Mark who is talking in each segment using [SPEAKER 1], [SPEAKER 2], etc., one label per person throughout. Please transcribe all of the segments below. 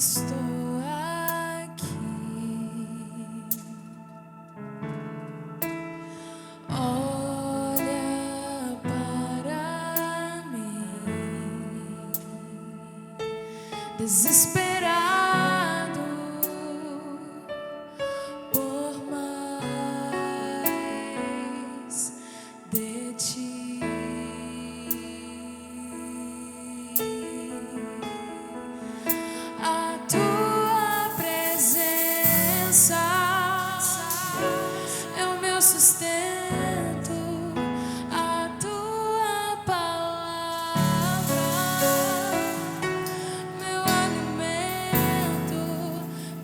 [SPEAKER 1] estou aqui. Olha para mim, desesperado por mais de ti. A tua presença é o meu sustento, a tua palavra, meu alimento,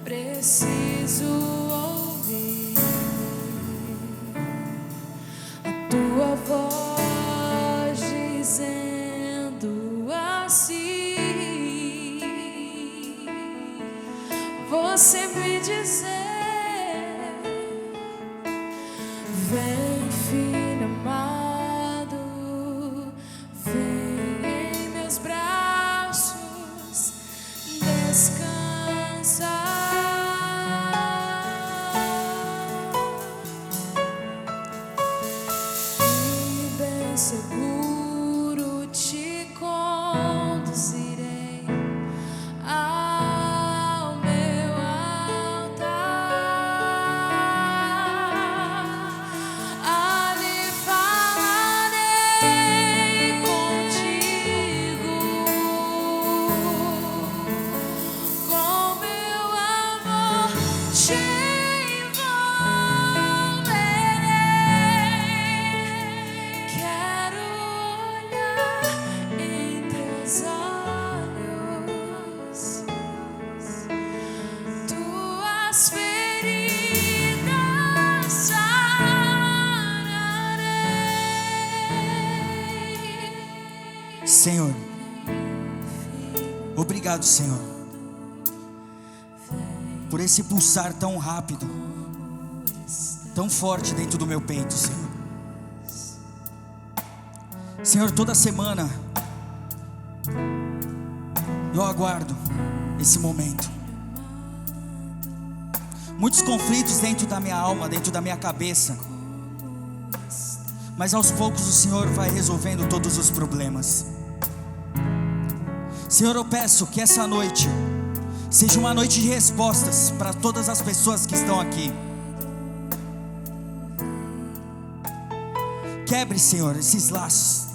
[SPEAKER 1] preciso ouvir a tua voz dizendo assim. Você me dizer: vem, filho amado, vem em meus braços, descansa. E bem seguro te conduzirei ao meu altar. Ali falarei contigo, com meu amor te envolverei. Quero olhar em teus olhos, tuas feridas sararei.
[SPEAKER 2] Senhor, obrigado, Senhor, por esse pulsar tão rápido, tão forte dentro do meu peito, Senhor. Senhor, toda semana eu aguardo esse momento. Muitos conflitos dentro da minha alma, dentro da minha cabeça, mas aos poucos o Senhor vai resolvendo todos os problemas. Senhor, eu peço que essa noite seja uma noite de respostas para todas as pessoas que estão aqui. Quebre, Senhor, esses laços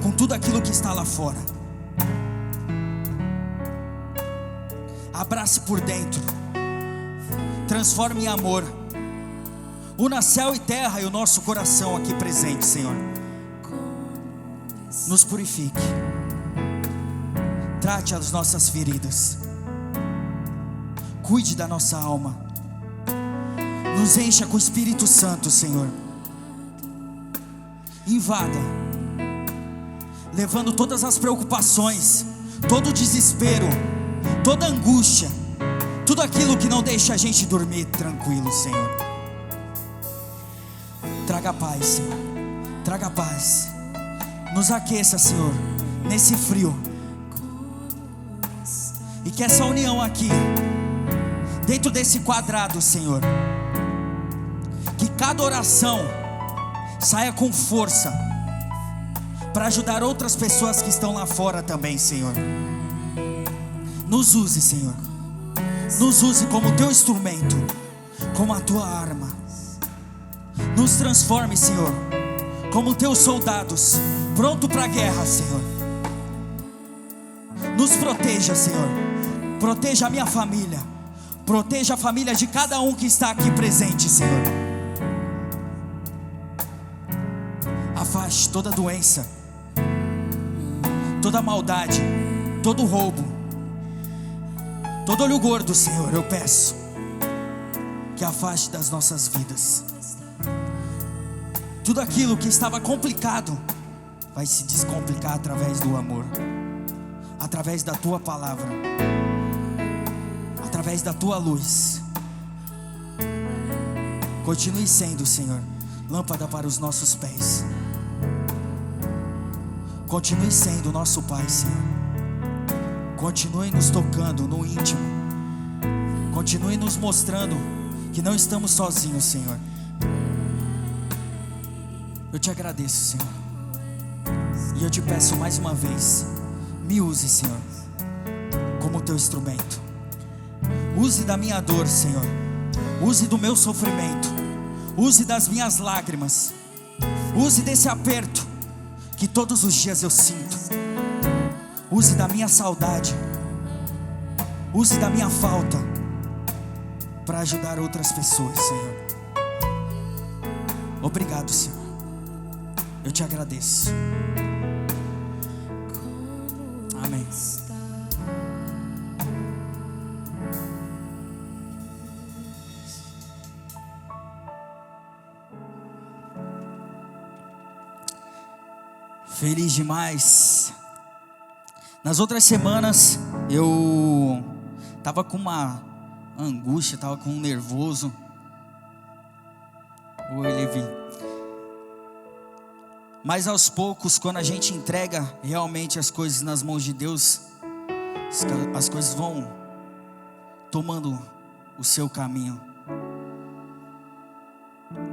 [SPEAKER 2] com tudo aquilo que está lá fora. Abrace por dentro, transforme em amor. Una céu e terra e o nosso coração aqui presente, Senhor. Nos purifique, trate as nossas feridas, cuide da nossa alma, nos encha com o Espírito Santo, Senhor. Invada, levando todas as preocupações, todo o desespero, toda a angústia, tudo aquilo que não deixa a gente dormir tranquilo, Senhor. Traga paz, Senhor, traga paz. Nos aqueça, Senhor, nesse frio. E que essa união aqui, dentro desse quadrado, Senhor, que cada oração saia com força para ajudar outras pessoas que estão lá fora também, Senhor. Nos use, Senhor, nos use como teu instrumento, como a tua arma. Nos transforme, Senhor, como teus soldados, pronto para a guerra, Senhor. Nos proteja, Senhor, proteja a minha família, proteja a família de cada um que está aqui presente, Senhor. Afaste toda doença, toda maldade, todo roubo, todo olho gordo, Senhor, eu peço que afaste das nossas vidas. Tudo aquilo que estava complicado vai se descomplicar através do amor, através da tua palavra, através da tua luz. Continue sendo, Senhor, lâmpada para os nossos pés. Continue sendo o nosso Pai, Senhor. continue nos tocando no íntimo, continue nos mostrando que não estamos sozinhos, Senhor. Eu te agradeço, Senhor, e eu te peço mais uma vez, me use, Senhor, como teu instrumento. Use da minha dor, Senhor, use do meu sofrimento, use das minhas lágrimas, use desse aperto que todos os dias eu sinto, use da minha saudade, use da minha falta para ajudar outras pessoas, Senhor. Obrigado, Senhor, eu te agradeço. Amém. Feliz demais. Nas outras semanas eu tava com uma angústia, tava com um nervoso. Oi, Levi. Mas aos poucos, quando a gente entrega realmente as coisas nas mãos de Deus, as coisas vão tomando o seu caminho.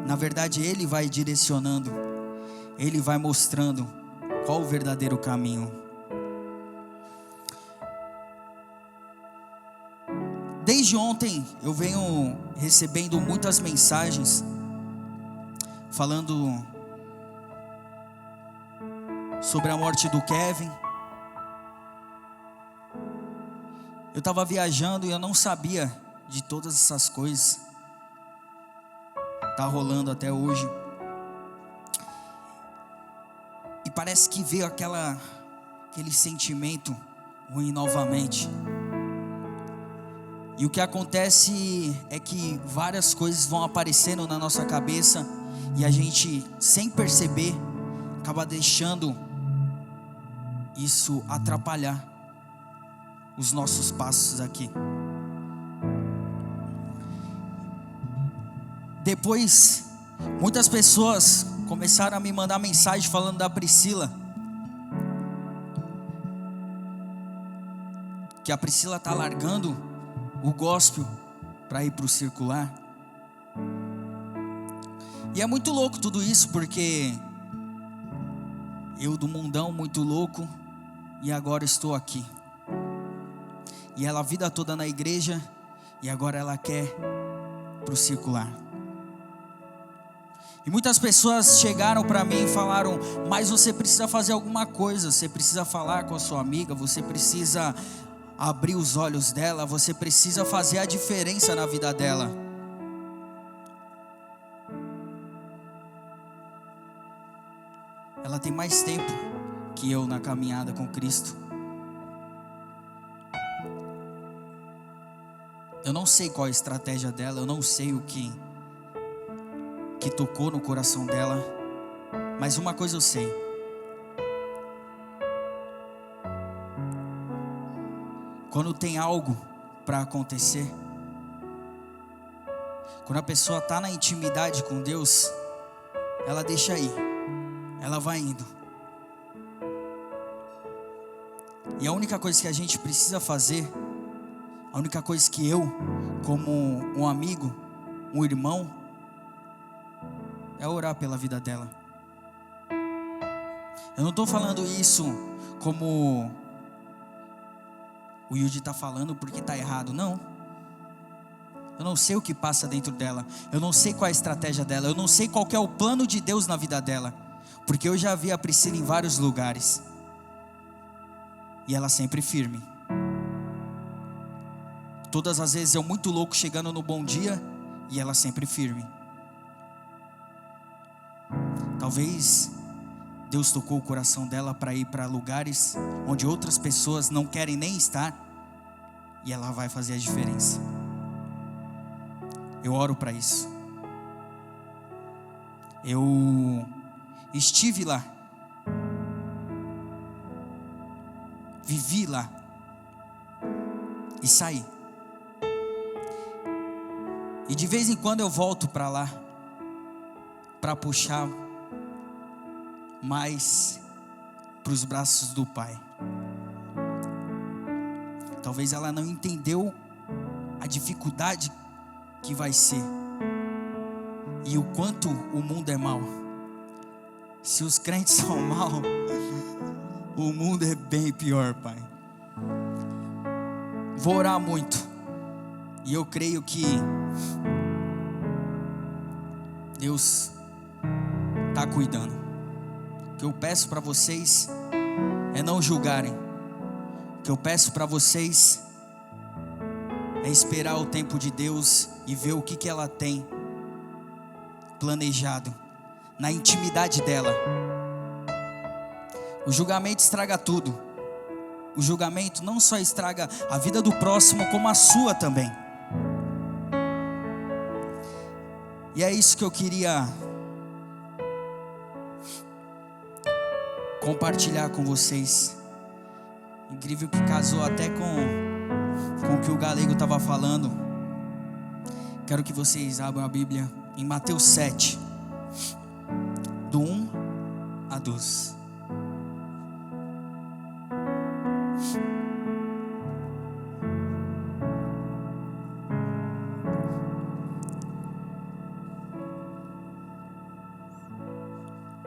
[SPEAKER 2] Na verdade, Ele vai direcionando, Ele vai mostrando qual o verdadeiro caminho. Desde ontem eu venho recebendo muitas mensagens falando sobre a morte do Kevin. Eu estava viajando e eu não sabia de todas essas coisas. Tá rolando até hoje. E parece que veio aquele sentimento ruim novamente. E o que acontece é que várias coisas vão aparecendo na nossa cabeça e a gente, sem perceber, acaba deixando isso atrapalhar os nossos passos aqui. Depois, muitas pessoas começaram a me mandar mensagem falando da Priscila, que a Priscila está largando o gospel para ir para o circular. E é muito louco tudo isso, porque eu do mundão muito louco, e agora estou aqui. E ela a vida toda na igreja, e agora ela quer para o circular. E muitas pessoas chegaram para mim e falaram: mas você precisa fazer alguma coisa, você precisa falar com a sua amiga, você precisa abrir os olhos dela, você precisa fazer a diferença na vida dela. Ela tem mais tempo que eu na caminhada com Cristo. Eu não sei qual a estratégia dela, eu não sei o que tocou no coração dela, mas uma coisa eu sei: quando tem algo para acontecer, quando a pessoa está na intimidade com Deus, ela deixa ir, ela vai indo. E a única coisa que a gente precisa fazer, a única coisa que eu, como um amigo, um irmão, é orar pela vida dela. Eu não estou falando isso como o Yudi está falando porque está errado, não. Eu não sei o que passa dentro dela, eu não sei qual é a estratégia dela, eu não sei qual que é o plano de Deus na vida dela, porque eu já vi a Priscila em vários lugares, e ela sempre firme. Todas as vezes eu muito louco chegando no bom dia, e ela sempre firme. Talvez Deus tocou o coração dela para ir para lugares onde outras pessoas não querem nem estar, e ela vai fazer a diferença. Eu oro para isso. Eu estive lá, vivi lá e saí. E de vez em quando eu volto para lá para puxar mais para os braços do Pai. Talvez ela não entendeu a dificuldade que vai ser e o quanto o mundo é mau. Se os crentes são maus, o mundo é bem pior, Pai. Vou orar muito, e eu creio que Deus está cuidando. O que eu peço para vocês é não julgarem. O que eu peço para vocês é esperar o tempo de Deus e ver o que ela tem planejado na intimidade dela. O julgamento estraga tudo. O julgamento não só estraga a vida do próximo, como a sua também. E é isso que eu queria compartilhar com vocês. Incrível que casou até com o que o Galego estava falando. Quero que vocês abram a Bíblia em Mateus 7, do 1 a 12.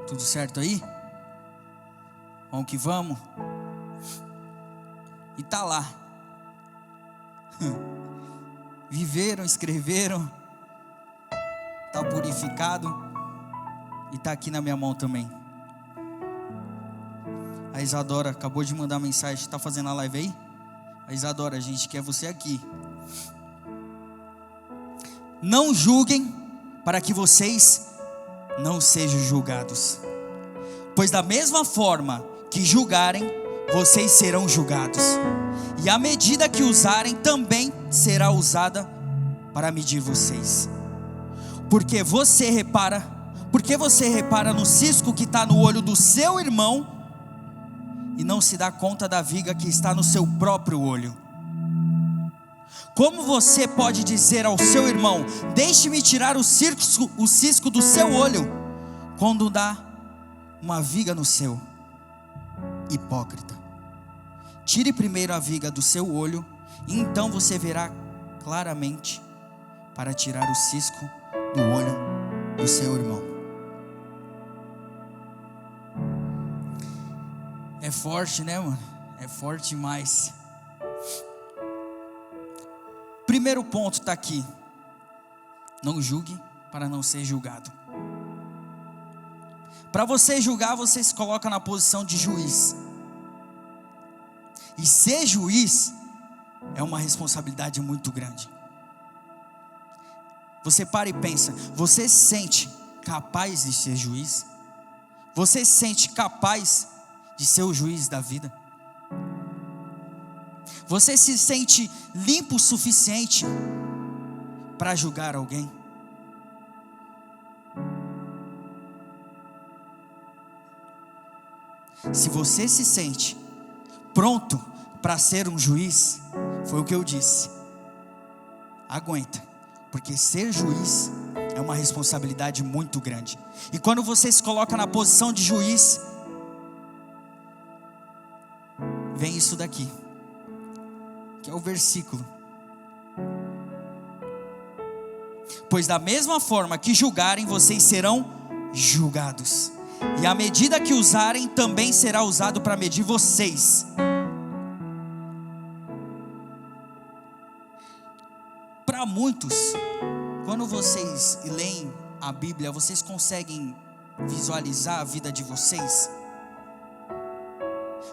[SPEAKER 2] Tudo certo aí? Vamos que vamos. E tá lá. Viveram, escreveram. Tá purificado. E tá aqui na minha mão também. A Isadora acabou de mandar mensagem. Tá fazendo a live aí? A Isadora, a gente quer você aqui. Não julguem, para que vocês não sejam julgados. Pois da mesma forma que julgarem, vocês serão julgados. E a medida que usarem também será usada para medir vocês. Porque você repara no cisco que está no olho do seu irmão e não se dá conta da viga que está no seu próprio olho? Como você pode dizer ao seu irmão: deixe-me tirar o cisco do seu olho, quando dá uma viga no seu? Hipócrita. Tire primeiro a viga do seu olho, e então você verá claramente para tirar o cisco do olho do seu irmão. É forte, né, mano? É forte demais. Primeiro ponto está aqui: não julgue para não ser julgado. Para você julgar, você se coloca na posição de juiz. E ser juiz é uma responsabilidade muito grande. Você para e pensa: você se sente capaz de ser juiz? Você se sente capaz de ser o juiz da vida? Você se sente limpo o suficiente para julgar alguém? Se você se sente pronto para ser um juiz, foi o que eu disse, aguenta, porque ser juiz é uma responsabilidade muito grande. E quando você se coloca na posição de juiz, vem isso daqui, que é o versículo: pois da mesma forma que julgarem, vocês serão julgados, e a medida que usarem também será usado para medir vocês. Para muitos, quando vocês leem a Bíblia, vocês conseguem visualizar a vida de vocês?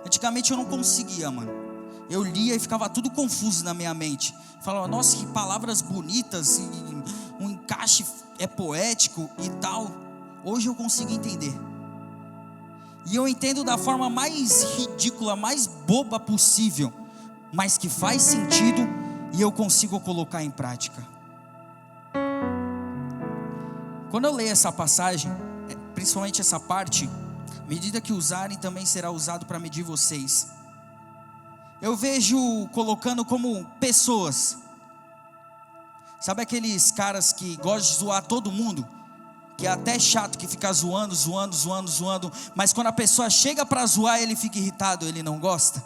[SPEAKER 2] Antigamente eu não conseguia, mano. Eu lia e ficava tudo confuso na minha mente. Falava: nossa, que palavras bonitas, um encaixe é poético e tal. Hoje eu consigo entender. E eu entendo da forma mais ridícula, mais boba possível, mas que faz sentido e eu consigo colocar em prática. Quando eu leio essa passagem, principalmente essa parte: medida que usarem também será usado para medir vocês, eu vejo colocando como pessoas. Sabe aqueles caras que gostam de zoar todo mundo? Que é até chato, que fica zoando, mas quando a pessoa chega para zoar, ele fica irritado, ele não gosta.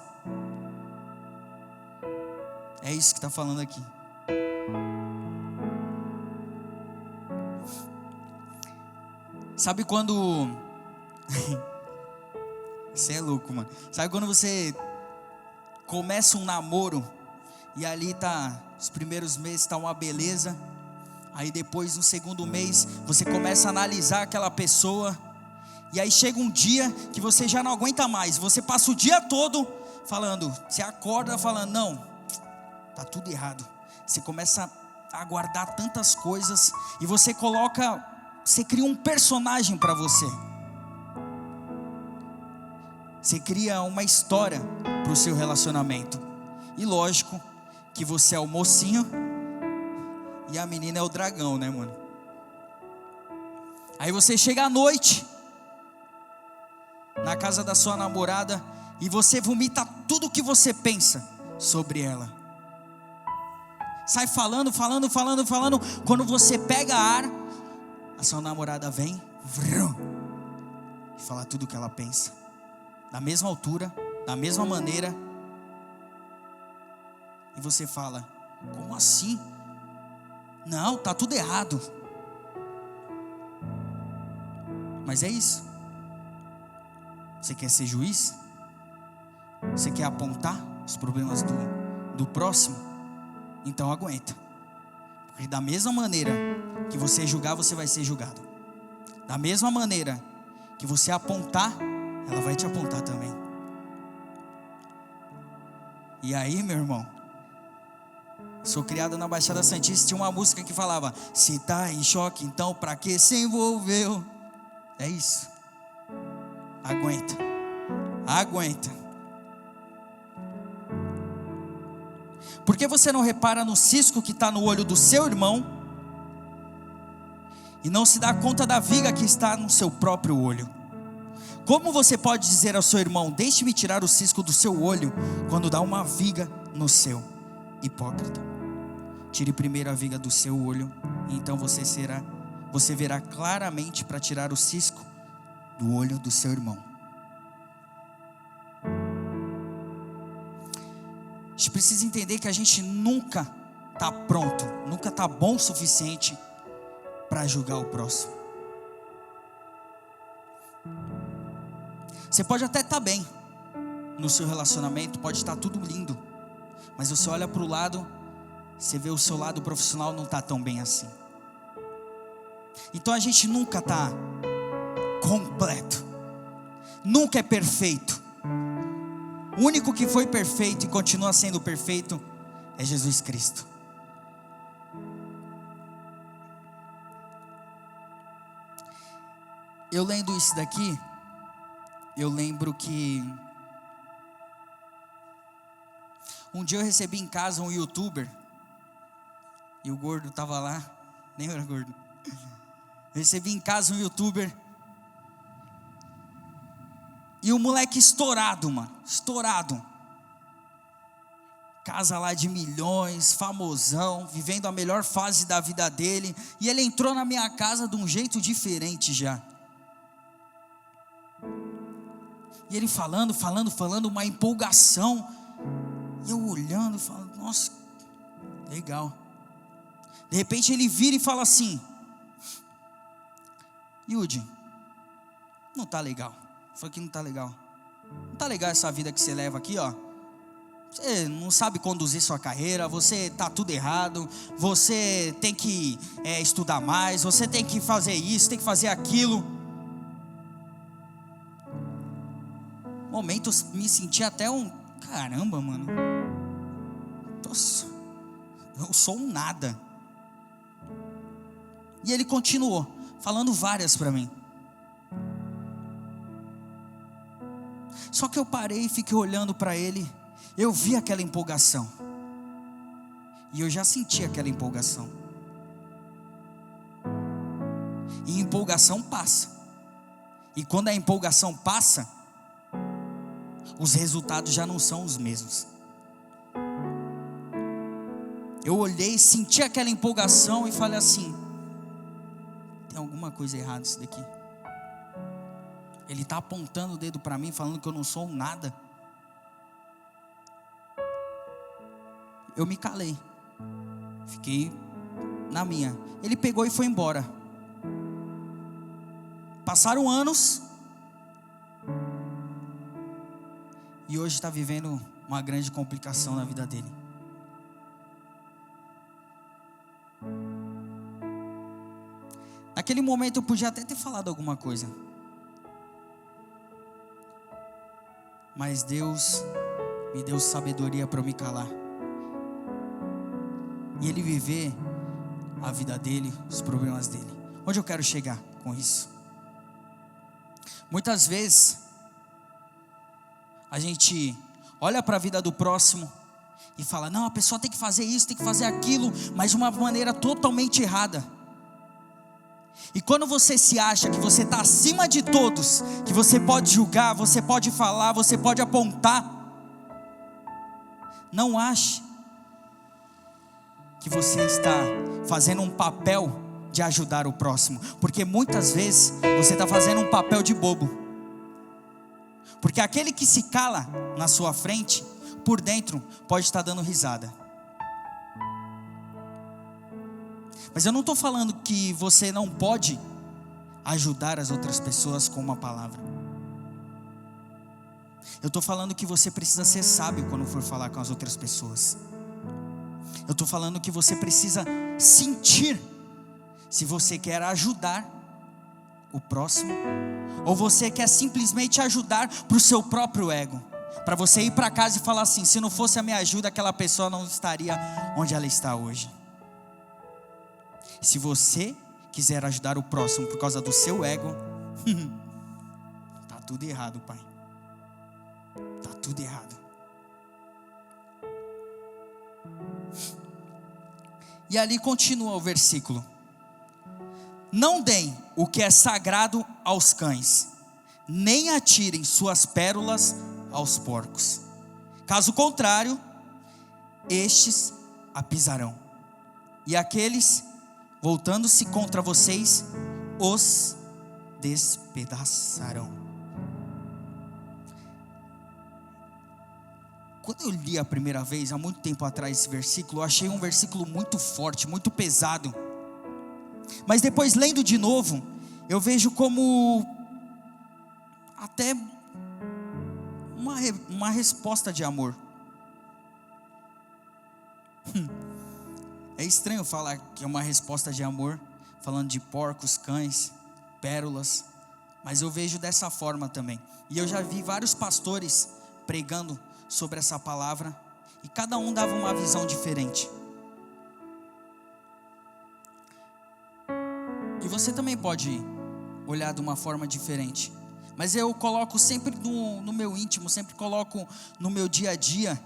[SPEAKER 2] É isso que está falando aqui. Sabe quando... Você é louco, mano. Sabe quando você começa um namoro e ali tá, os primeiros meses tá uma beleza, aí depois no segundo mês você começa a analisar aquela pessoa, e aí chega um dia que você já não aguenta mais, você passa o dia todo falando, você acorda falando, não, tá tudo errado. Você começa a guardar tantas coisas e você cria um personagem para você. Você cria uma história para o seu relacionamento. E lógico que você é o mocinho e a menina é o dragão, né, mano? Aí você chega à noite na casa da sua namorada e você vomita tudo o que você pensa sobre ela. Sai falando. Quando você pega ar, a sua namorada vem e fala tudo o que ela pensa. Da mesma altura, da mesma maneira. E você fala, como assim? Não, tá tudo errado. Mas é isso. Você quer ser juiz? Você quer apontar os problemas do próximo? Então aguenta. Porque da mesma maneira que você julgar, você vai ser julgado. Da mesma maneira que você apontar, ela vai te apontar também. E aí, meu irmão, sou criado na Baixada Santista, tinha uma música que falava, se tá em choque, então pra que se envolveu? É isso. Aguenta. Por que você não repara no cisco que está no olho do seu irmão e não se dá conta da viga que está no seu próprio olho? Como você pode dizer ao seu irmão, deixe-me tirar o cisco do seu olho, quando dá uma viga no seu? Hipócrita. Tire primeiro a viga do seu olho, e então você verá claramente para tirar o cisco do olho do seu irmão. A gente precisa entender que a gente nunca está pronto, nunca está bom o suficiente para julgar o próximo. Você pode até estar bem no seu relacionamento, pode estar tudo lindo, mas você olha para o lado, você vê o seu lado profissional não está tão bem assim. Então a gente nunca está completo, nunca é perfeito. O único que foi perfeito e continua sendo perfeito é Jesus Cristo. Eu lendo isso daqui, eu lembro que um dia eu recebi em casa um youtuber, e o gordo estava lá, lembra, gordo? Eu recebi em casa um youtuber, e o moleque estourado, mano, casa lá de milhões, famosão, vivendo a melhor fase da vida dele, e ele entrou na minha casa de um jeito diferente já. E ele falando, uma empolgação. E eu olhando, falando, nossa, legal. De repente ele vira e fala assim, Yudi, não tá legal. Eu falei que não tá legal. Não tá legal essa vida que você leva aqui, ó. Você não sabe conduzir sua carreira, você tá tudo errado, você tem que estudar mais, você tem que fazer isso, tem que fazer aquilo. Momento eu me senti até caramba, mano, eu sou um nada. E ele continuou falando várias para mim. Só que eu parei e fiquei olhando para ele. Eu vi aquela empolgação, e eu já senti aquela empolgação. E empolgação passa. E quando a empolgação passa, os resultados já não são os mesmos. Eu olhei, senti aquela empolgação e falei assim, tem alguma coisa errada nisso daqui. Ele está apontando o dedo para mim, falando que eu não sou um nada. eu me calei. Fiquei na minha. Ele pegou e foi embora. Passaram anos. E hoje está vivendo uma grande complicação na vida dele. Naquele momento eu podia até ter falado alguma coisa. Mas Deus me deu sabedoria para eu me calar. E ele viver a vida dele, os problemas dele. Onde eu quero chegar com isso? Muitas vezes a gente olha para a vida do próximo e fala: não, a pessoa tem que fazer isso, tem que fazer aquilo, mas de uma maneira totalmente errada. E quando você se acha que você está acima de todos, que você pode julgar, você pode falar, você pode apontar, não ache que você está fazendo um papel de ajudar o próximo, porque muitas vezes você está fazendo um papel de bobo. Porque aquele que se cala na sua frente, por dentro pode estar dando risada. Mas eu não estou falando que você não pode ajudar as outras pessoas com uma palavra. Eu estou falando que você precisa ser sábio quando for falar com as outras pessoas. Eu estou falando que você precisa sentir se você quer ajudar o próximo, ou você quer simplesmente ajudar para o seu próprio ego, para você ir para casa e falar assim: se não fosse a minha ajuda, aquela pessoa não estaria onde ela está hoje. Se você quiser ajudar o próximo por causa do seu ego, tá tudo errado, pai. Tá tudo errado. E ali continua o versículo: não deem o que é sagrado aos cães, nem atirem suas pérolas aos porcos. Caso contrário, estes a pisarão, e aqueles, voltando-se contra vocês, os despedaçarão. Quando eu li a primeira vez, há muito tempo atrás, esse versículo, eu achei um versículo muito forte, muito pesado. Mas depois, lendo de novo, eu vejo como até uma resposta de amor. É estranho falar que é uma resposta de amor, falando de porcos, cães, pérolas, mas eu vejo dessa forma também. E eu já vi vários pastores pregando sobre essa palavra, e cada um dava uma visão diferente. E você também pode olhar de uma forma diferente, mas eu coloco sempre no meu íntimo, sempre coloco no meu dia a dia,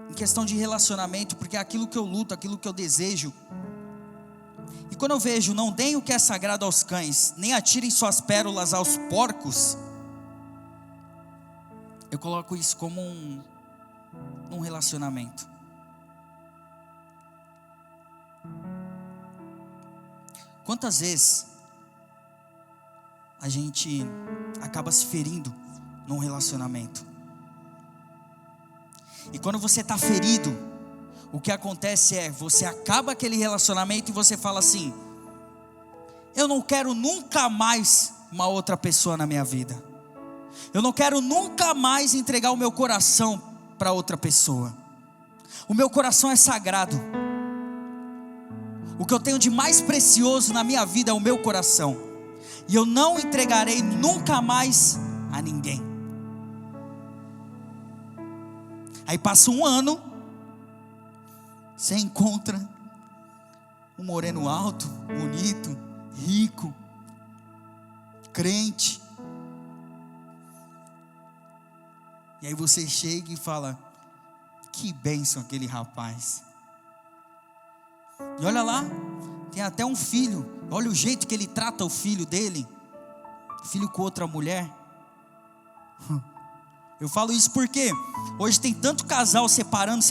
[SPEAKER 2] em questão de relacionamento, porque é aquilo que eu luto, aquilo que eu desejo. E quando eu vejo: não deem o que é sagrado aos cães, nem atirem suas pérolas aos porcos, eu coloco isso como um relacionamento. Quantas vezes a gente acaba se ferindo num relacionamento? E quando você está ferido, o que acontece é, você acaba aquele relacionamento e você fala assim: eu não quero nunca mais uma outra pessoa na minha vida. Eu não quero nunca mais entregar o meu coração para outra pessoa. O meu coração é sagrado. O que eu tenho de mais precioso na minha vida é o meu coração. E eu não entregarei nunca mais a ninguém. Aí passa um ano, você encontra um moreno alto, bonito, rico, crente. E aí você chega e fala: que bênção aquele rapaz. E olha lá, tem até um filho. Olha o jeito que ele trata o filho dele. Filho com outra mulher. Eu falo isso porque hoje tem tanto casal separando,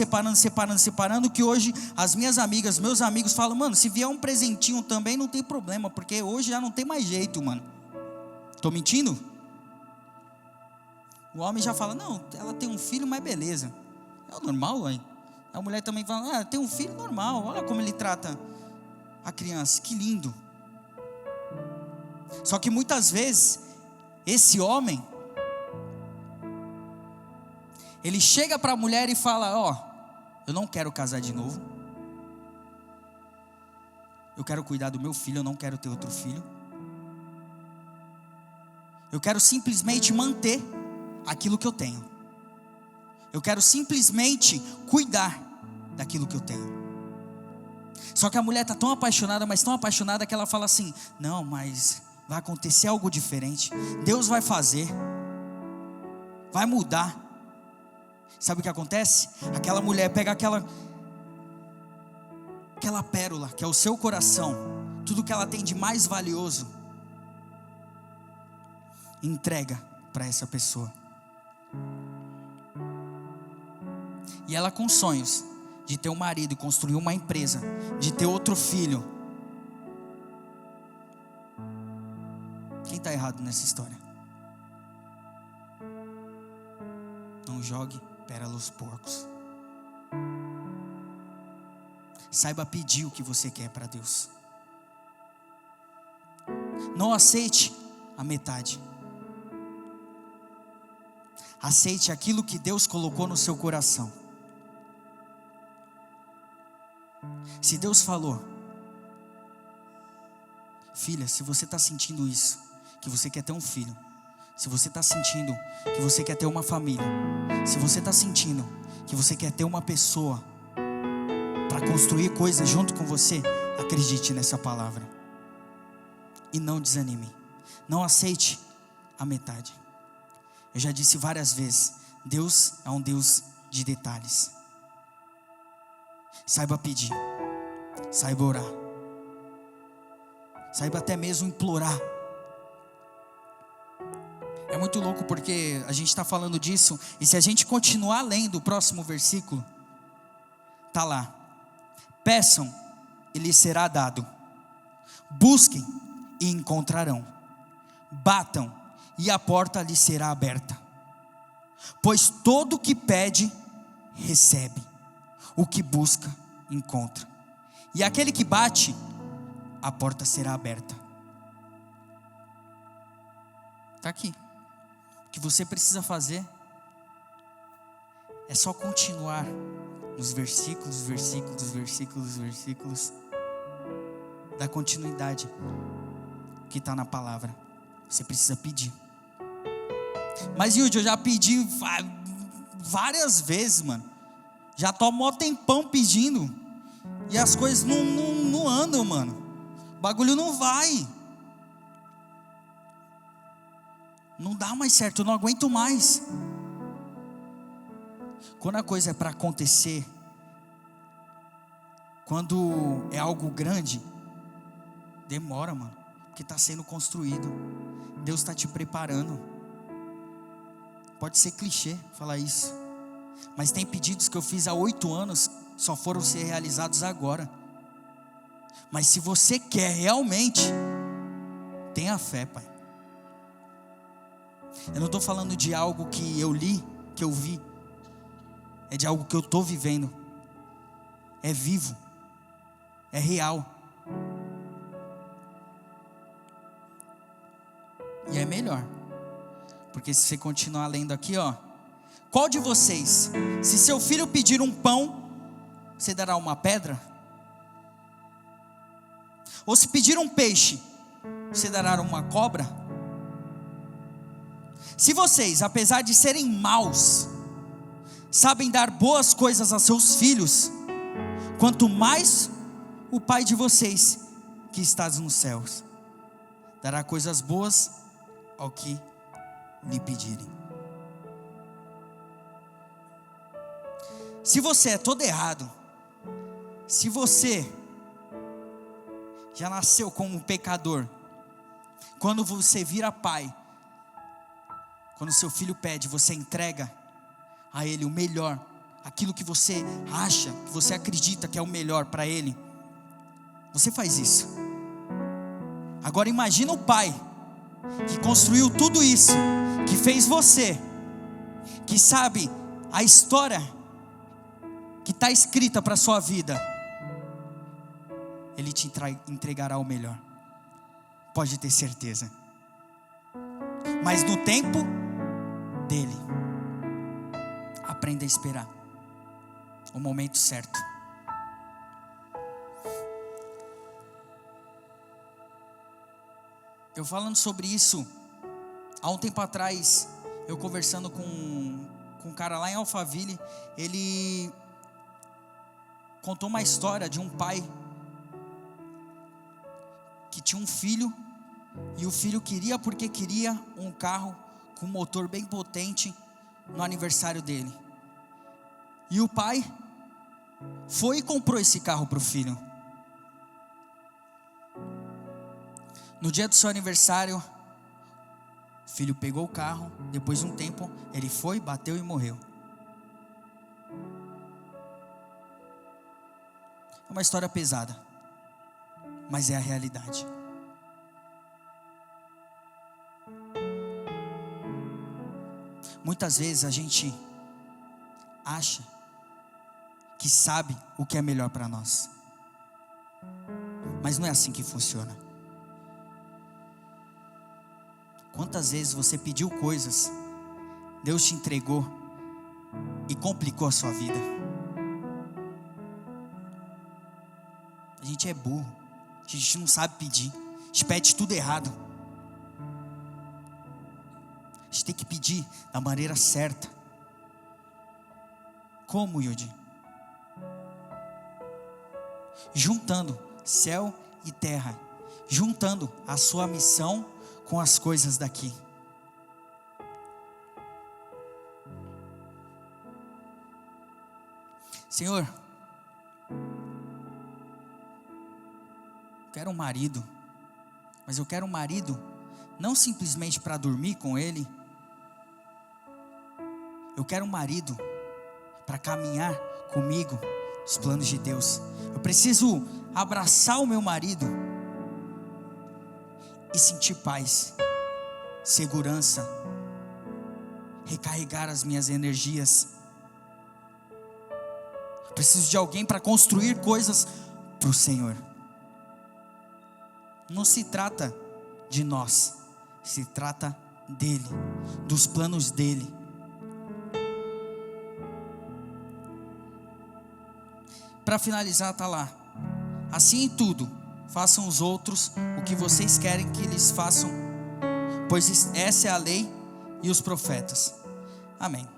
[SPEAKER 2] que hoje as minhas amigas, meus amigos falam: mano, se vier um presentinho também não tem problema, porque hoje já não tem mais jeito, mano. Tô mentindo? O homem já fala: não, ela tem um filho, mas beleza. É o normal, hein? A mulher também fala, tem um filho normal, olha como ele trata a criança, que lindo. Só que muitas vezes, esse homem, ele chega para a mulher e fala, eu não quero casar de novo. Eu quero cuidar do meu filho, eu não quero ter outro filho. Eu quero simplesmente manter aquilo que eu tenho. Eu quero simplesmente cuidar daquilo que eu tenho. Só que a mulher está tão apaixonada, mas tão apaixonada que ela fala assim, não, mas vai acontecer algo diferente. Deus vai fazer. Vai mudar. Sabe o que acontece? Aquela mulher pega aquela pérola, que é o seu coração, tudo que ela tem de mais valioso, entrega para essa pessoa. E ela com sonhos de ter um marido e construir uma empresa, de ter outro filho. Quem está errado nessa história? Não jogue pérola aos porcos. Saiba pedir o que você quer para Deus. Não aceite a metade. Aceite aquilo que Deus colocou no seu coração. Se Deus falou, filha, se você está sentindo isso, que você quer ter um filho, se você está sentindo que você quer ter uma família, se você está sentindo que você quer ter uma pessoa para construir coisas junto com você, acredite nessa palavra e não desanime. Não aceite a metade. Eu já disse várias vezes, Deus é um Deus de detalhes. Saiba pedir, saiba orar, saiba até mesmo implorar. É muito louco porque a gente está falando disso, e se a gente continuar lendo o próximo versículo, está lá: peçam e lhes será dado, busquem e encontrarão, batam e a porta lhes será aberta. Pois todo o que pede, recebe, o que busca, encontra, e aquele que bate, a porta será aberta. Está aqui. O que você precisa fazer é só continuar nos versículos, da continuidade que está na palavra. Você precisa pedir. Mas Yudi, eu já pedi várias vezes, mano. Já tô mó tempão pedindo, e as coisas não andam, mano. O bagulho não vai. Não dá mais certo, eu não aguento mais. Quando a coisa é para acontecer, quando é algo grande, demora, mano, porque está sendo construído. Deus está te preparando. Pode ser clichê falar isso, mas tem pedidos que eu fiz há 8 anos, só foram ser realizados agora. Mas se você quer realmente, tenha fé, pai. Eu não estou falando de algo que eu li, que eu vi. É de algo que eu estou vivendo. É vivo. É real. E é melhor. Porque se você continuar lendo aqui, qual de vocês, se seu filho pedir um pão, você dará uma pedra? Ou se pedir um peixe, você dará uma cobra? Se vocês, apesar de serem maus, sabem dar boas coisas a seus filhos, quanto mais o Pai de vocês, que estás nos céus, dará coisas boas ao que lhe pedirem. Se você é todo errado, se você já nasceu como um pecador, quando você vira pai, quando seu filho pede, você entrega a ele o melhor, aquilo que você acha, que você acredita que é o melhor para ele, você faz isso. Agora imagina o pai que construiu tudo isso, que fez você, que sabe a história que está escrita para a sua vida, Ele te entregará o melhor. Pode ter certeza. Mas no tempo dele, aprenda a esperar o momento certo. Eu falando sobre isso, há um tempo atrás, eu conversando com um cara lá em Alphaville, ele contou uma história de um pai que tinha um filho, e o filho queria porque queria um carro com motor bem potente no aniversário dele. E o pai foi e comprou esse carro para o filho. No dia do seu aniversário, o filho pegou o carro. Depois de um tempo, ele foi, bateu e morreu. É uma história pesada, mas é a realidade. Muitas vezes a gente acha que sabe o que é melhor para nós, mas não é assim que funciona. Quantas vezes você pediu coisas, Deus te entregou e complicou a sua vida? A gente é burro, a gente não sabe pedir, a gente pede tudo errado. A gente tem que pedir da maneira certa. Como, Yudi? Juntando céu e terra, juntando a sua missão com as coisas daqui. Senhor, eu quero um marido, mas eu quero um marido não simplesmente para dormir com ele. Eu quero um marido para caminhar comigo os planos de Deus. Eu preciso abraçar o meu marido e sentir paz, segurança, recarregar as minhas energias. Eu preciso de alguém para construir coisas para o Senhor. Não se trata de nós, se trata dele, dos planos dele. Para finalizar, está lá: assim em tudo, façam os outros o que vocês querem que lhes façam, pois essa é a lei e os profetas. Amém.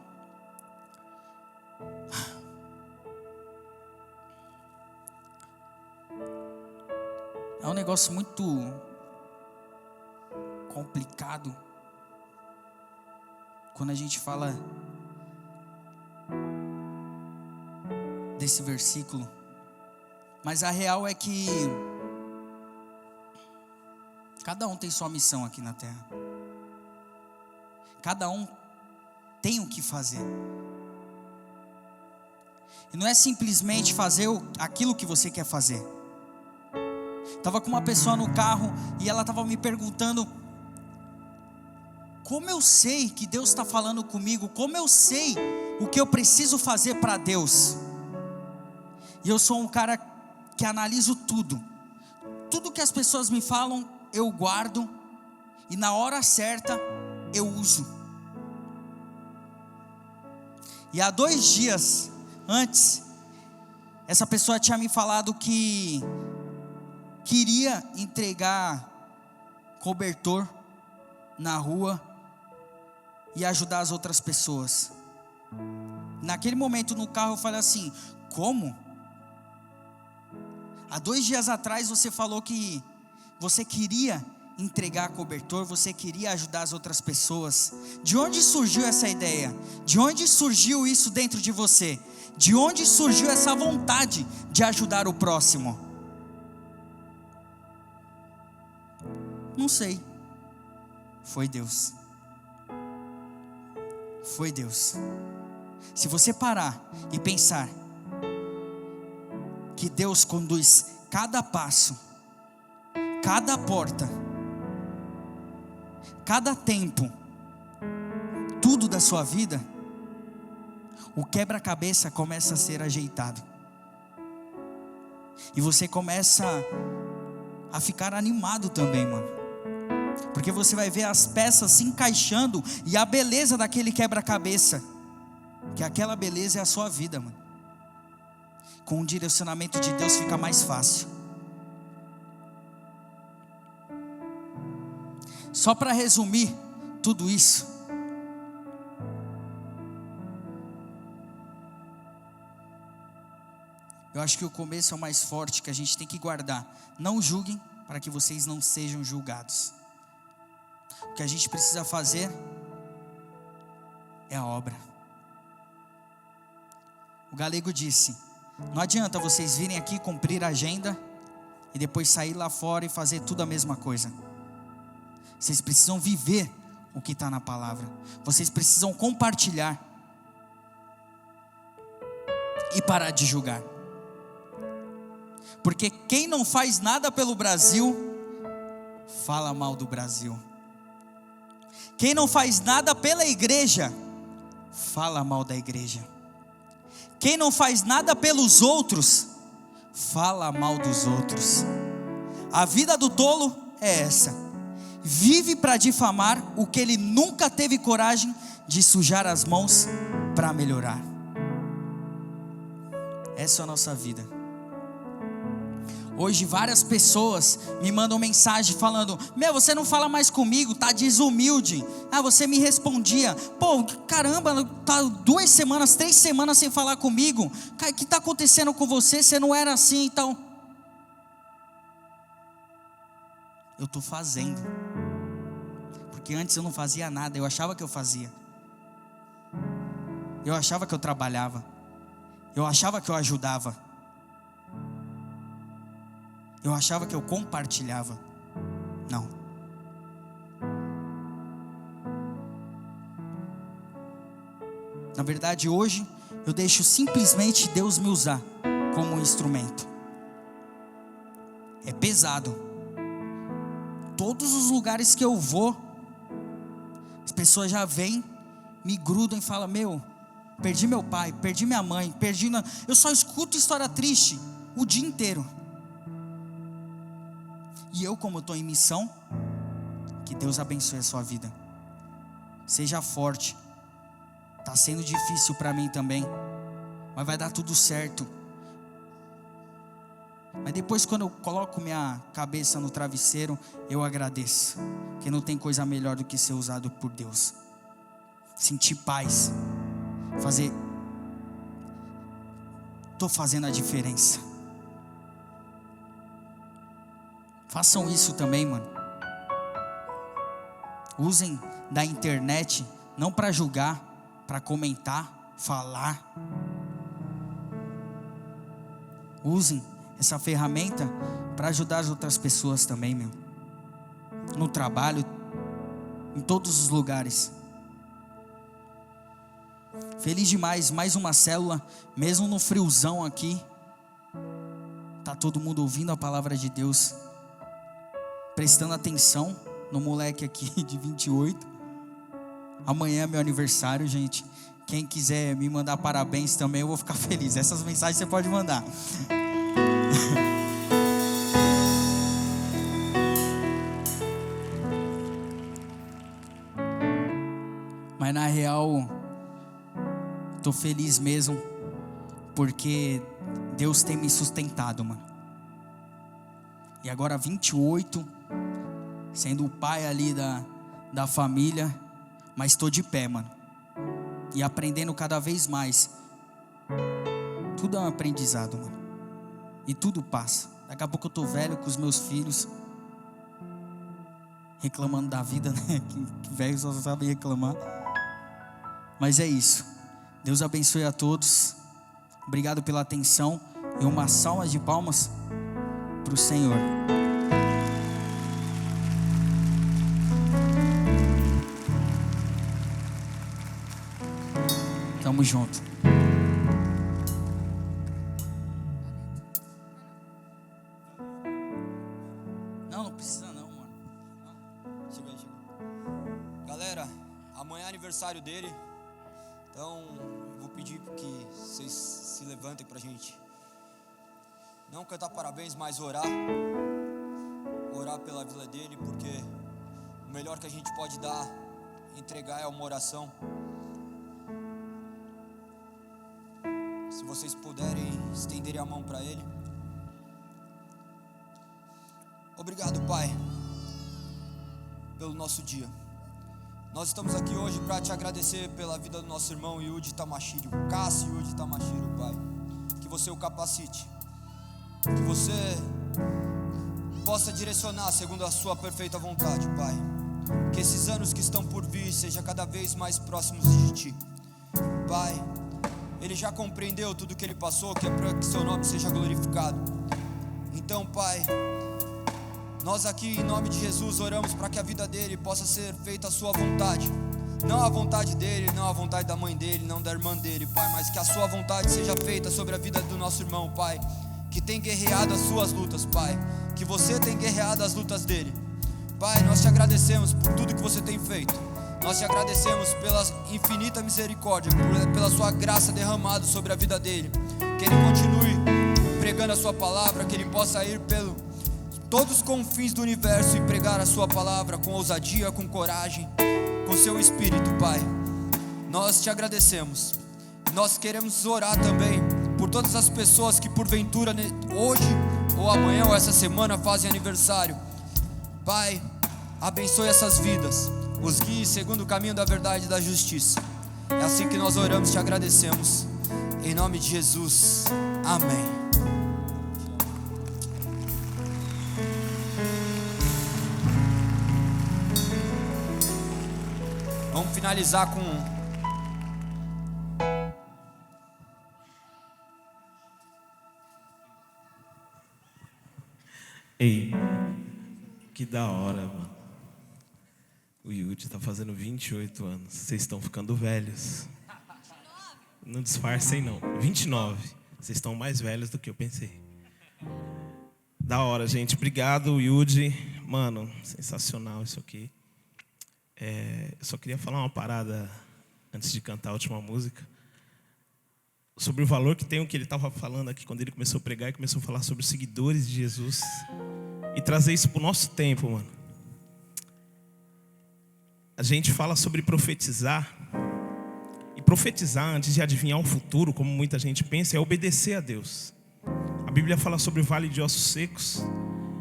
[SPEAKER 2] É um negócio muito complicado quando a gente fala desse versículo, mas a real é que cada um tem sua missão aqui na terra. Cada um tem o que fazer. E não é simplesmente fazer aquilo que você quer fazer. Estava com uma pessoa no carro e ela estava me perguntando: como eu sei que Deus está falando comigo? Como eu sei o que eu preciso fazer para Deus? E eu sou um cara que analiso tudo. Tudo que as pessoas me falam, eu guardo, e na hora certa eu uso. E há 2 dias antes, essa pessoa tinha me falado que queria entregar cobertor na rua e ajudar as outras pessoas. Naquele momento no carro eu falei assim: como? Há 2 dias atrás você falou que você queria entregar cobertor, você queria ajudar as outras pessoas. De onde surgiu essa ideia? De onde surgiu isso dentro de você? De onde surgiu essa vontade de ajudar o próximo? Não sei. Foi Deus. Foi Deus. Se você parar e pensar que Deus conduz cada passo, cada porta, cada tempo, tudo da sua vida, o quebra-cabeça começa a ser ajeitado. E você começa a ficar animado também, mano. Porque você vai ver as peças se encaixando e a beleza daquele quebra-cabeça. Que aquela beleza é a sua vida, mano. Com o direcionamento de Deus fica mais fácil. Só para resumir tudo isso. Eu acho que o começo é o mais forte que a gente tem que guardar. Não julguem para que vocês não sejam julgados. O que a gente precisa fazer é a obra. O Galego disse: não adianta vocês virem aqui cumprir a agenda e depois sair lá fora e fazer tudo a mesma coisa. Vocês precisam viver o que está na palavra. Vocês precisam compartilhar e parar de julgar. Porque quem não faz nada pelo Brasil, fala mal do Brasil. Quem não faz nada pela igreja, fala mal da igreja. Quem não faz nada pelos outros, fala mal dos outros. A vida do tolo é essa: vive para difamar o que ele nunca teve coragem de sujar as mãos para melhorar. Essa é a nossa vida. Hoje várias pessoas me mandam mensagem falando: meu, você não fala mais comigo, tá desumilde. Ah, você me respondia. Pô, caramba, tá 2 semanas, 3 semanas sem falar comigo. O que tá acontecendo com você? Você não era assim, então. Eu tô fazendo. Porque antes eu não fazia nada, eu achava que eu fazia. Eu achava que eu trabalhava. Eu achava que eu ajudava. Eu achava que eu compartilhava. Não. Na verdade, hoje eu deixo simplesmente Deus me usar como um instrumento. É pesado. Todos os lugares que eu vou, as pessoas já vêm, me grudam e falam: meu, perdi meu pai, perdi minha mãe, eu só escuto história triste o dia inteiro. E eu, como estou em missão, que Deus abençoe a sua vida. Seja forte. Está sendo difícil para mim também, mas vai dar tudo certo. Mas depois, quando eu coloco minha cabeça no travesseiro, eu agradeço. Porque não tem coisa melhor do que ser usado por Deus. Sentir paz. Estou fazendo a diferença. Façam isso também, mano. Usem da internet não para julgar, para comentar, falar. Usem essa ferramenta para ajudar as outras pessoas também, meu. No trabalho, em todos os lugares. Feliz demais, mais uma célula, mesmo no friozão aqui. Tá todo mundo ouvindo a palavra de Deus, prestando atenção no moleque aqui de 28. Amanhã é meu aniversário, gente. Quem quiser me mandar parabéns também, eu vou ficar feliz. Essas mensagens você pode mandar. Mas na real, tô feliz mesmo, porque Deus tem me sustentado, mano. E agora 28, sendo o pai ali da família, mas estou de pé, mano. E aprendendo cada vez mais. Tudo é um aprendizado, mano. E tudo passa. Daqui a pouco eu tô velho com os meus filhos, reclamando da vida, né? Que velho só sabe reclamar. Mas é isso. Deus abençoe a todos. Obrigado pela atenção. E uma salva de palmas para o Senhor. Tamo junto. Não precisa não, mano. Chega aí.
[SPEAKER 3] Galera, amanhã é aniversário dele. Então, eu vou pedir que vocês se levantem pra gente não cantar parabéns, mas orar pela vida dele, porque o melhor que a gente pode dar, entregar, é uma oração. Se vocês puderem, estenderem a mão para ele. Obrigado, Pai, pelo nosso dia. Nós estamos aqui hoje para te agradecer pela vida do nosso irmão Yudi Tamashiro, Cássio Yudi Tamashiro, Pai. Que você o capacite, que você possa direcionar segundo a sua perfeita vontade, Pai. Que esses anos que estão por vir sejam cada vez mais próximos de Ti, Pai. Ele já compreendeu tudo que ele passou, que é para que seu nome seja glorificado. Então, Pai, nós aqui em nome de Jesus oramos para que a vida dele possa ser feita a sua vontade. Não a vontade dele, não a vontade da mãe dele, não da irmã dele, Pai, mas que a sua vontade seja feita sobre a vida do nosso irmão, Pai, que tem guerreado as suas lutas, Pai, que você tem guerreado as lutas dele. Pai, nós te agradecemos por tudo que você tem feito. Nós te agradecemos pela infinita misericórdia, pela sua graça derramada sobre a vida dele. Que ele continue pregando a sua palavra, que ele possa ir pelo todos os confins do universo e pregar a sua palavra com ousadia, com coragem, com seu espírito, Pai. Nós te agradecemos. Nós queremos orar também por todas as pessoas que porventura hoje ou amanhã ou essa semana fazem aniversário. Pai, abençoe essas vidas, os guie segundo o caminho da verdade e da justiça. É assim que nós oramos e te agradecemos. Em nome de Jesus, amém. Vamos finalizar com
[SPEAKER 4] Ei, que da hora, mano. O Yudi tá fazendo 28 anos. Vocês estão ficando velhos. Não disfarcem, não. 29. Vocês estão mais velhos do que eu pensei. Da hora, gente. Obrigado, Yudi. Mano, sensacional isso aqui. Eu só queria falar uma parada antes de cantar a última música. Sobre o valor que tem o que ele estava falando aqui quando ele começou a pregar e começou a falar sobre os seguidores de Jesus. E trazer isso para o nosso tempo, mano. A gente fala sobre profetizar. E profetizar, antes de adivinhar o futuro, como muita gente pensa, é obedecer a Deus. A Bíblia fala sobre o vale de ossos secos.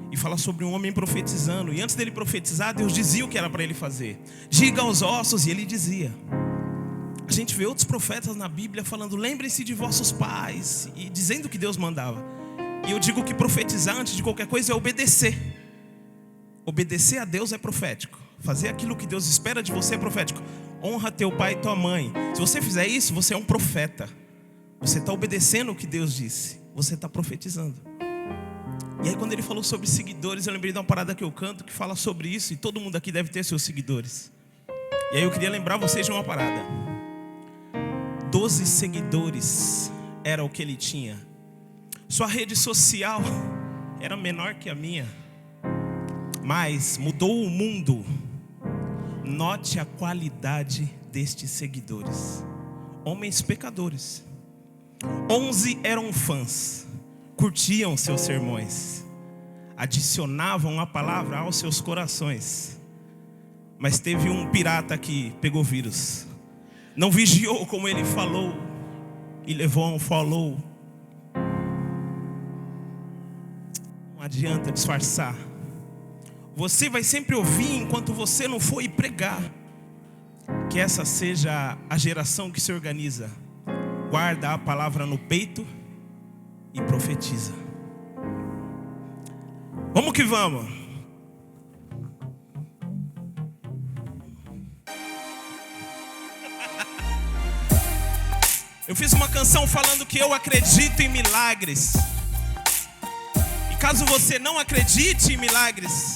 [SPEAKER 4] E fala sobre um homem profetizando. E antes dele profetizar, Deus dizia o que era para ele fazer. Diga aos ossos, e ele dizia. A gente vê outros profetas na Bíblia falando, lembrem-se de vossos pais, e dizendo o que Deus mandava. E eu digo que profetizar antes de qualquer coisa é obedecer. Obedecer a Deus é profético. Fazer aquilo que Deus espera de você é profético. Honra teu pai e tua mãe. Se você fizer isso, você é um profeta. Você está obedecendo o que Deus disse. Você está profetizando. E aí quando ele falou sobre seguidores, eu lembrei de uma parada que eu canto que fala sobre isso. E todo mundo aqui deve ter seus seguidores. E aí eu queria lembrar vocês de uma parada. 12 seguidores era o que ele tinha. Sua rede social era menor que a minha, mas mudou o mundo. Note a qualidade destes seguidores. Homens pecadores. 11 eram fãs, curtiam seus sermões, adicionavam a palavra aos seus corações. Mas teve um pirata que pegou vírus. Não vigiou como ele falou e levou a um follow. Não adianta disfarçar. Você vai sempre ouvir enquanto você não for e pregar. Que essa seja a geração que se organiza. Guarda a palavra no peito e profetiza. Vamos que vamos. Eu fiz uma canção falando que eu acredito em milagres. E caso você não acredite em milagres,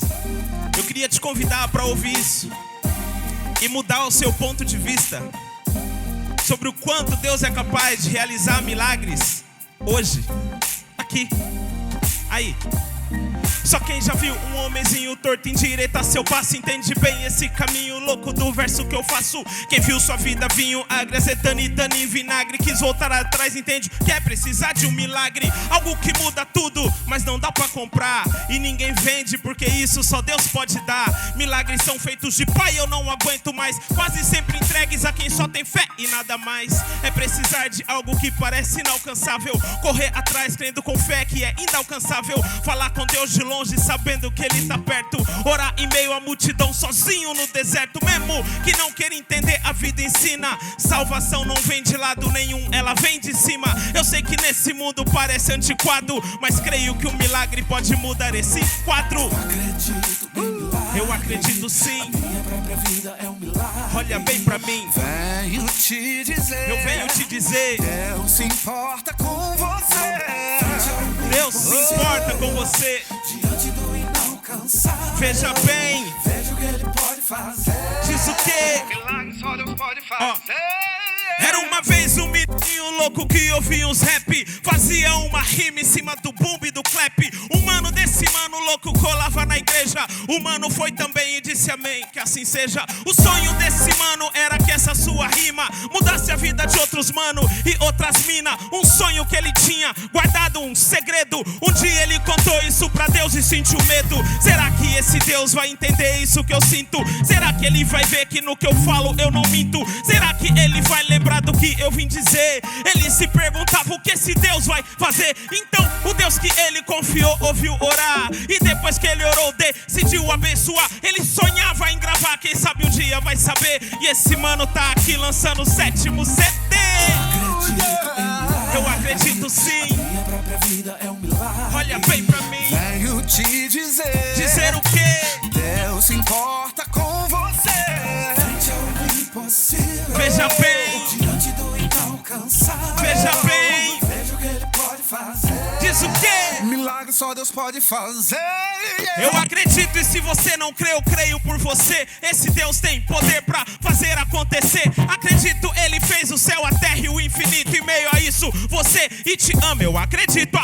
[SPEAKER 4] eu queria te convidar para ouvir isso e mudar o seu ponto de vista sobre o quanto Deus é capaz de realizar milagres hoje, aqui, aí. Só quem já viu um homenzinho torto endireita seu passo entende bem esse caminho louco do verso que eu faço. Quem viu sua vida vinho agre, azetane, tane, vinagre, quis voltar atrás entende que é precisar de um milagre. Algo que muda tudo, mas não dá pra comprar. E ninguém vende porque isso só Deus pode dar. Milagres são feitos de pai, eu não aguento mais. Quase sempre entregues a quem só tem fé e nada mais. É precisar de algo que parece inalcançável. Correr atrás crendo com fé que é inalcançável. Falar com Deus de longe sabendo que Ele tá perto. Orar em meio à multidão sozinho no deserto. Mesmo que não queira entender, a vida ensina. Salvação não vem de lado nenhum, ela vem de cima. Eu sei que nesse mundo parece antiquado, mas creio que um milagre pode mudar esse quadro. Eu acredito sim.
[SPEAKER 5] Minha própria vida é um milagre.
[SPEAKER 4] Olha bem pra mim.
[SPEAKER 5] Venho te dizer.
[SPEAKER 4] Eu venho te dizer.
[SPEAKER 5] Deus se importa com você.
[SPEAKER 4] Deus se importa com você.
[SPEAKER 5] Diante do inalcançável.
[SPEAKER 4] Veja bem.
[SPEAKER 5] Veja o que Ele pode fazer.
[SPEAKER 4] Diz o quê?
[SPEAKER 5] Milagres só Deus pode fazer.
[SPEAKER 4] Era uma vez um menino louco que ouvia uns rap. Fazia uma rima em cima do boom e do clap. Um mano desse mano louco colava na igreja. O mano foi também e disse amém, que assim seja. O sonho desse mano era que essa sua rima mudasse a vida de outros mano e outras mina. Um sonho que ele tinha guardado, um segredo. Um dia ele contou isso pra Deus e sentiu medo. Será que esse Deus vai entender isso que eu sinto? Será que ele vai ver que no que eu falo eu não minto? Será que ele vai lembrar do que eu vim dizer? Ele se perguntava o que esse Deus vai fazer. Então o Deus que ele confiou ouviu orar. E depois que ele orou decidiu abençoar. Ele sonhava em gravar, quem sabe um dia vai saber. E esse mano tá aqui lançando o 7º CD. Eu acredito sim.
[SPEAKER 5] Minha própria vida é um milagre.
[SPEAKER 4] Olha bem pra mim.
[SPEAKER 5] Venho te dizer.
[SPEAKER 4] Dizer o quê?
[SPEAKER 5] Deus se importa com você. Frente ao impossível.
[SPEAKER 4] Veja bem.
[SPEAKER 5] Diante do inalcançável.
[SPEAKER 4] Veja bem.
[SPEAKER 5] Veja o que Ele pode fazer.
[SPEAKER 4] Diz o quê?
[SPEAKER 5] Milagre só Deus pode fazer.
[SPEAKER 4] Eu acredito e se você não crê, eu creio por você. Esse Deus tem poder pra fazer acontecer. Acredito, Ele fez o céu, a terra e o infinito. Em meio a isso, você e te ama. Eu acredito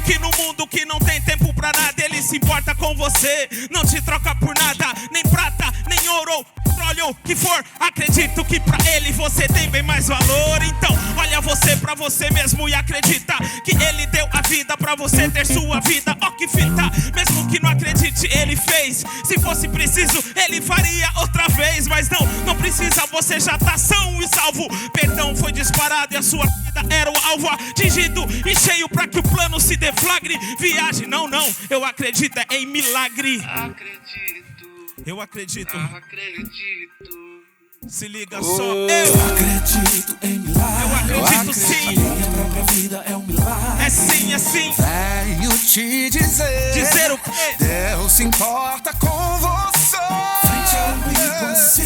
[SPEAKER 4] que no mundo que não tem tempo pra nada, Ele se importa com você. Não te troca por nada, nem prata, nem ouro, petróleo, o que for. Acredito que pra Ele você tem bem mais valor. Então olha você pra você mesmo e acredita que Ele deu a vida pra você ter sua vida. Ó que fita, mesmo que não acredite, Ele fez. Se fosse preciso, Ele faria outra vez. Mas não precisa, você já tá são e salvo. Perdão foi disparado e a sua vida era o alvo atingido e cheio pra que o plano se deflagre. Viagem, não, eu acredito é em milagre. Eu acredito. Se liga só, eu
[SPEAKER 5] acredito em milagre.
[SPEAKER 4] Eu acredito sim.
[SPEAKER 5] Minha própria vida é um milagre.
[SPEAKER 4] É sim, é sim.
[SPEAKER 5] Venho te dizer.
[SPEAKER 4] Dizer o quê?
[SPEAKER 5] Deus se importa com você.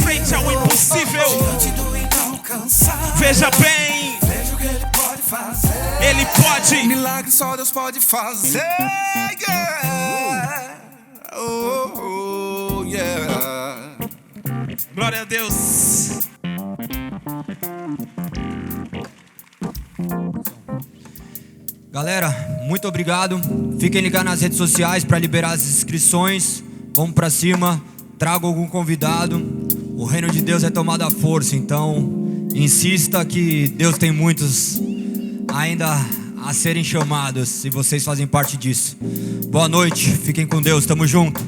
[SPEAKER 4] Frente ao impossível.
[SPEAKER 5] Diante do inalcançável.
[SPEAKER 4] Veja bem.
[SPEAKER 5] Veja o que Ele pode fazer.
[SPEAKER 4] Ele pode.
[SPEAKER 5] Milagre só Deus pode fazer. Yeah. Oh, yeah.
[SPEAKER 4] Glória a Deus.
[SPEAKER 3] Galera, muito obrigado. Fiquem ligados nas redes sociais para liberar as inscrições. Vamos para cima. Traga algum convidado. O reino de Deus é tomado à força. Então, insista que Deus tem muitos ainda a serem chamados. E vocês fazem parte disso. Boa noite. Fiquem com Deus. Tamo junto.